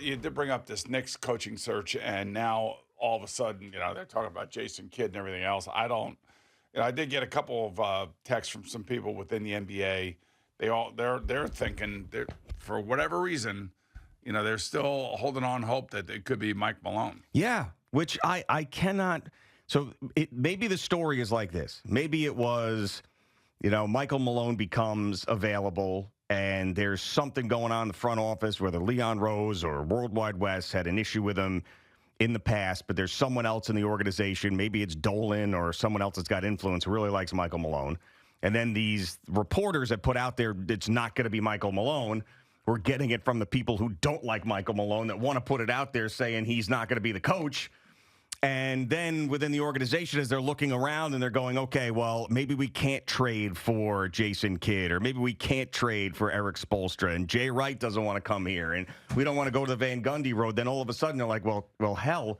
you did bring up this Knicks coaching search, and now all of a sudden, they're talking about Jason Kidd and everything else. I don't. I did get a couple of texts from some people within the NBA. They're thinking for whatever reason, they're still holding on hope that it could be Mike Malone. Yeah, which I cannot. So maybe the story is like this. Maybe it was, Michael Malone becomes available and there's something going on in the front office, whether Leon Rose or World Wide West had an issue with him in the past, but there's someone else in the organization. Maybe it's Dolan or someone else that's got influence who really likes Michael Malone. And then these reporters that put out there it's not going to be Michael Malone. We're getting it from the people who don't like Michael Malone that want to put it out there saying he's not going to be the coach. And then within the organization, as they're looking around and they're going, okay, well, maybe we can't trade for Jason Kidd, or maybe we can't trade for Eric Spoelstra, and Jay Wright doesn't want to come here, and we don't want to go to the Van Gundy road. Then all of a sudden they're like, well, hell,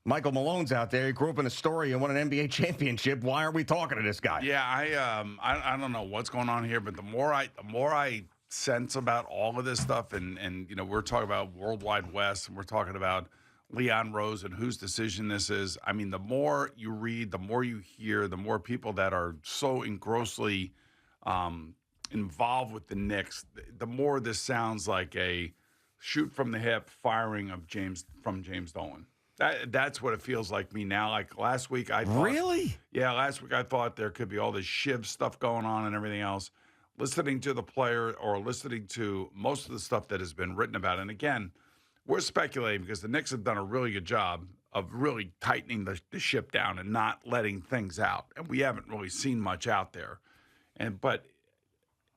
Michael Malone's out there. He grew up in Astoria and won an NBA championship. Why aren't we talking to this guy? Yeah, I don't know what's going on here, but the more I sense about all of this stuff, and we're talking about World Wide West, and we're talking about Leon Rose and whose decision this is. I mean, the more you read, the more you hear, the more people that are so engrossly involved with the Knicks, the more this sounds like a shoot from the hip firing of James Dolan. That's what it feels like me now. Like last week, I thought. Really? Yeah, last week I thought there could be all this Shiv stuff going on and everything else. Listening to the player or listening to most of the stuff that has been written about. And again, we're speculating because the Knicks have done a really good job of really tightening the ship down and not letting things out. And we haven't really seen much out there. But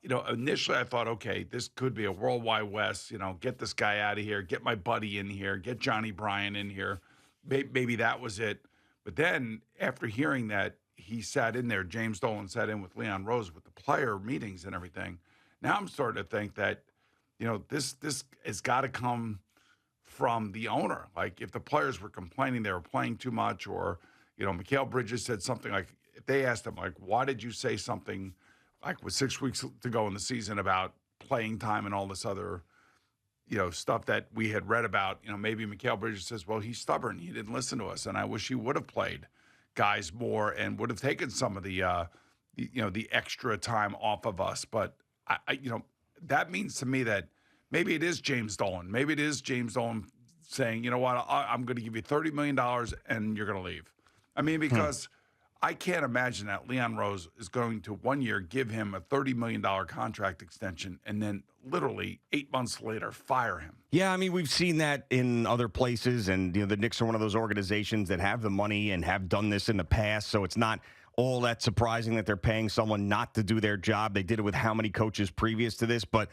initially I thought, okay, this could be a worldwide West. Get this guy out of here, get my buddy in here, get Johnny Bryan in here. Maybe that was it. But then after hearing that he sat in there, James Dolan sat in with Leon Rose with the player meetings and everything. Now I'm starting to think that, this has got to come from the owner. Like if the players were complaining they were playing too much, or, Mikal Bridges said something like, if they asked him, like, why did you say something like with 6 weeks to go in the season about playing time and all this other, stuff that we had read about, maybe Mikal Bridges says, well, he's stubborn. He didn't listen to us. And I wish he would have played guys more and would have taken some of the extra time off of us. But that means to me that maybe it is James Dolan. Maybe it is James Dolan saying, you know what, I'm going to give you $30 million and you're going to leave. I mean, because I can't imagine that Leon Rose is going to 1 year give him a $30 million contract extension and then literally 8 months later fire him. Yeah, I mean, we've seen that in other places, and the Knicks are one of those organizations that have the money and have done this in the past, so it's not all that surprising that they're paying someone not to do their job. They did it with how many coaches previous to this, but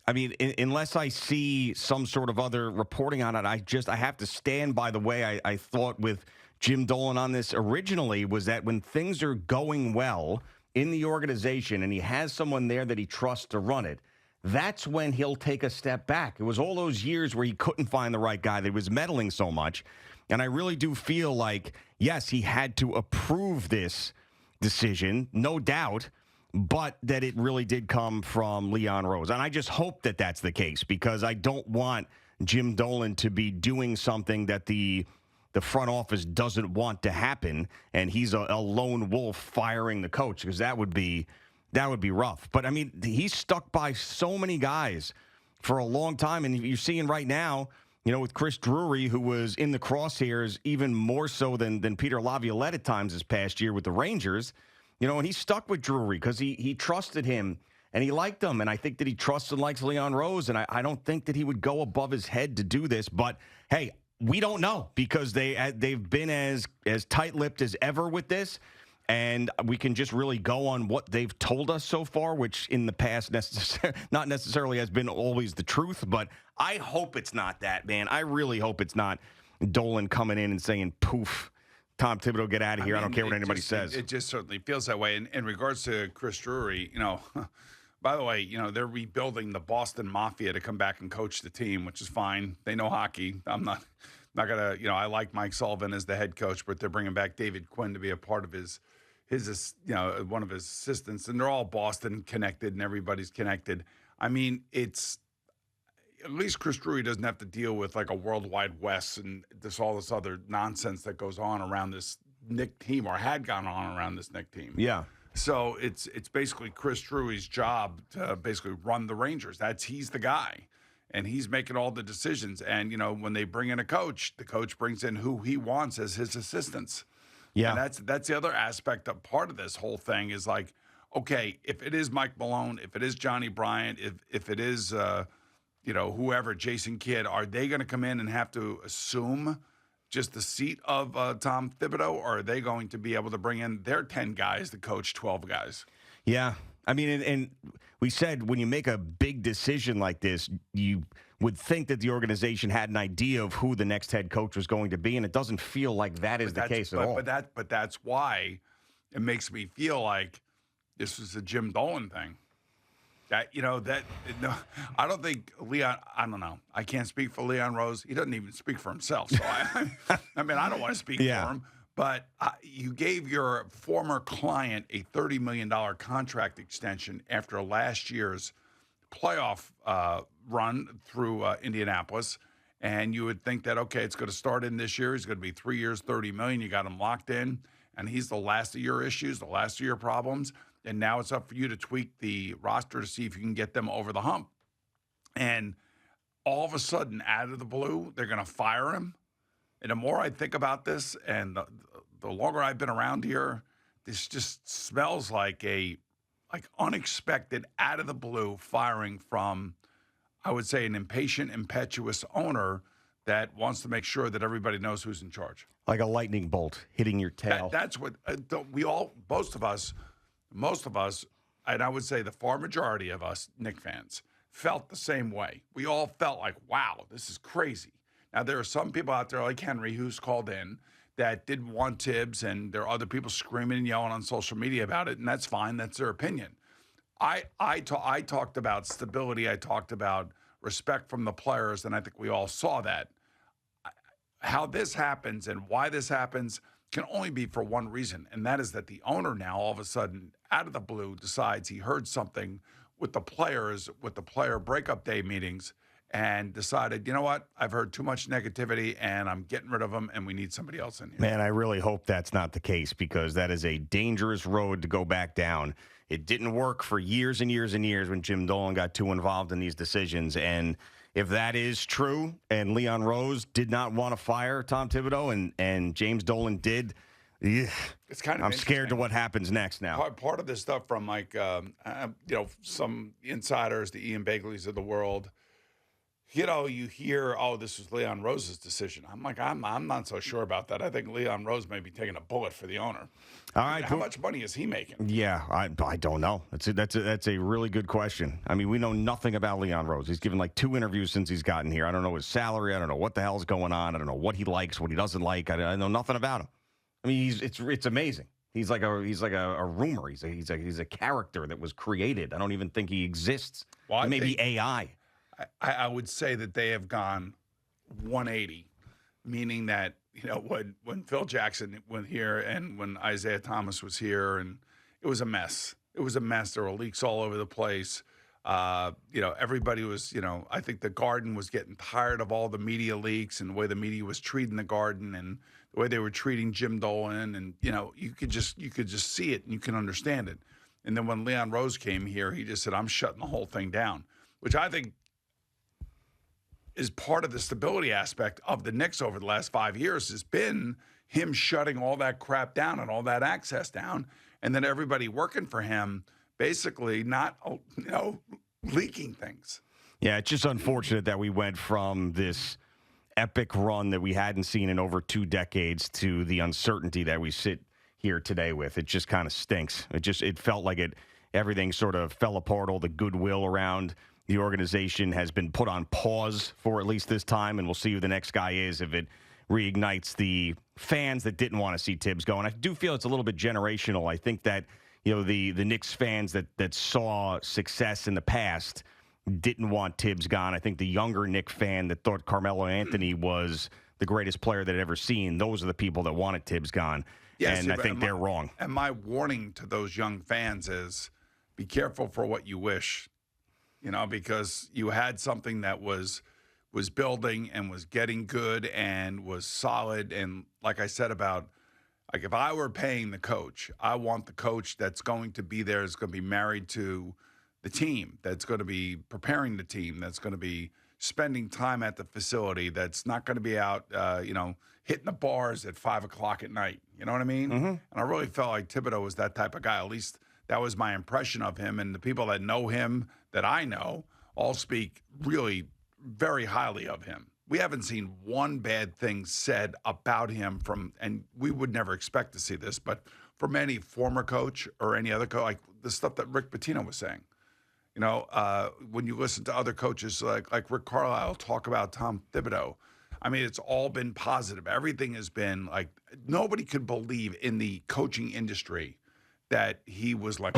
I mean, unless I see some sort of other reporting on it, I have to stand by the way I thought with Jim Dolan on this originally, was that when things are going well in the organization and he has someone there that he trusts to run it, that's when he'll take a step back. It was all those years where he couldn't find the right guy that was meddling so much. And I really do feel like, yes, he had to approve this decision, no doubt, but that it really did come from Leon Rose. And I just hope that that's the case, because I don't want Jim Dolan to be doing something that the front office doesn't want to happen, and he's a lone wolf firing the coach, because that would be rough. But, I mean, he's stuck by so many guys for a long time, and you're seeing right now, with Chris Drury, who was in the crosshairs even more so than Peter Laviolette at times this past year with the Rangers, and he stuck with Drury because he trusted him and he liked him. And I think that he trusts and likes Leon Rose. And I don't think that he would go above his head to do this. But, hey, we don't know, because they've been as tight-lipped as ever with this. And we can just really go on what they've told us so far, which in the past not necessarily has been always the truth. But I hope it's not that, man. I really hope it's not Dolan coming in and saying, poof, Tom Thibodeau, get out of here. I don't care what anybody says. It just certainly feels that way. In regards to Chris Drury, by the way, they're rebuilding the Boston Mafia to come back and coach the team, which is fine. They know hockey. I'm not going to, I like Mike Sullivan as the head coach, but they're bringing back David Quinn to be a part of his one of his assistants, and they're all Boston connected and everybody's connected. I mean, it's, at least Chris Drury doesn't have to deal with like a worldwide West and all this other nonsense that goes on around this Knick team or had gone on around this Knick team. Yeah. So it's basically Chris Drury's job to basically run the Rangers. He's the guy, and he's making all the decisions. And when they bring in a coach, the coach brings in who he wants as his assistants. Yeah. And that's the other aspect of part of this whole thing is like, okay, if it is Mike Malone, if it is Johnny Bryant, if it is whoever, Jason Kidd, are they going to come in and have to assume just the seat of Tom Thibodeau, or are they going to be able to bring in their 10 guys to coach 12 guys? Yeah. I mean, and we said when you make a big decision like this, you would think that the organization had an idea of who the next head coach was going to be, and it doesn't feel like that is the case at all. But that's why it makes me feel like this was a Jim Dolan thing. I don't think Leon. I don't know. I can't speak for Leon Rose. He doesn't even speak for himself. So I mean, I don't want to speak for him. But you gave your former client a $30 million contract extension after last year's playoff run through Indianapolis, and you would think that okay, it's going to start in this year. He's going to be 3 years, $30 million. You got him locked in, and he's the last of your issues, the last of your problems. And now it's up for you to tweak the roster to see if you can get them over the hump. And all of a sudden, out of the blue, they're going to fire him. And the more I think about this and the longer I've been around here, this just smells like unexpected, out of the blue firing from, I would say, an impatient, impetuous owner that wants to make sure that everybody knows who's in charge. Like a lightning bolt hitting your tail. That's what most of us, and I would say the far majority of us Knicks fans, felt the same way. We all felt like, wow, this is crazy. Now, there are some people out there like Henry who's called in that didn't want Tibbs, and there are other people screaming and yelling on social media about it, and that's fine. That's their opinion. I talked about stability. I talked about respect from the players, and I think we all saw that. How this happens and why this happens can only be for one reason, and that is that the owner now all of a sudden, out of the blue, decides he heard something with the players, with the player breakup day meetings, and decided, you know what, I've heard too much negativity, and I'm getting rid of them, and we need somebody else in here. Man, I really hope that's not the case, because that is a dangerous road to go back down. It didn't work for years and years and years when Jim Dolan got too involved in these decisions, and if that is true, and Leon Rose did not want to fire Tom Thibodeau, and James Dolan did, it's kind of I'm scared to what happens next now. Part of this stuff from like some insiders, the Ian Bagleys of the world. You hear, oh, this was Leon Rose's decision. I'm like, I'm not so sure about that. I think Leon Rose may be taking a bullet for the owner. All right, how much money is he making? Yeah, I don't know. That's a really good question. I mean, we know nothing about Leon Rose. He's given like 2 interviews since he's gotten here. I don't know his salary. I don't know what the hell's going on. I don't know what he likes, what he doesn't like. I know nothing about him. I mean, it's amazing. He's like a rumor. He's a character that was created. I don't even think he exists. Well, maybe AI. I would say that they have gone 180, meaning that when Phil Jackson went here and when Isaiah Thomas was here, and it was a mess. It was a mess. There were leaks all over the place. Everybody was, I think the Garden was getting tired of all the media leaks and the way the media was treating the Garden and the way they were treating Jim Dolan, and you could just see it and you can understand it. And then when Leon Rose came here, he just said, "I'm shutting the whole thing down," which I think is part of the stability aspect of the Knicks over the last 5 years has been him shutting all that crap down and all that access down, and then everybody working for him basically not, leaking things. Yeah, it's just unfortunate that we went from this epic run that we hadn't seen in over 2 decades to the uncertainty that we sit here today with. It just kind of stinks. It felt like everything sort of fell apart. All the goodwill around the organization has been put on pause for at least this time, and we'll see who the next guy is if it reignites the fans that didn't want to see Tibbs go. And I do feel it's a little bit generational. I think that the Knicks fans that saw success in the past didn't want Tibbs gone. I think the younger Knicks fan that thought Carmelo Anthony was the greatest player they'd ever seen, those are the people that wanted Tibbs gone. Yes, and I think they're wrong. And my warning to those young fans is be careful for what you wish. because you had something that was building and was getting good and was solid. And like I said about, like, if I were paying the coach, I want the coach that's going to be there, is going to be married to the team, that's going to be preparing the team, that's going to be spending time at the facility, that's not going to be out, hitting the bars at 5 o'clock at night. You know what I mean? And I really felt like Thibodeau was that type of guy. At least that was my impression of him. And the people that know him, that I know, all speak really very highly of him. We haven't seen one bad thing said about him and we would never expect to see this, but from any former coach or any other coach, like the stuff that Rick Pitino was saying. When you listen to other coaches like Rick Carlisle talk about Tom Thibodeau, I mean, it's all been positive. Everything has been like, nobody could believe in the coaching industry that he was like.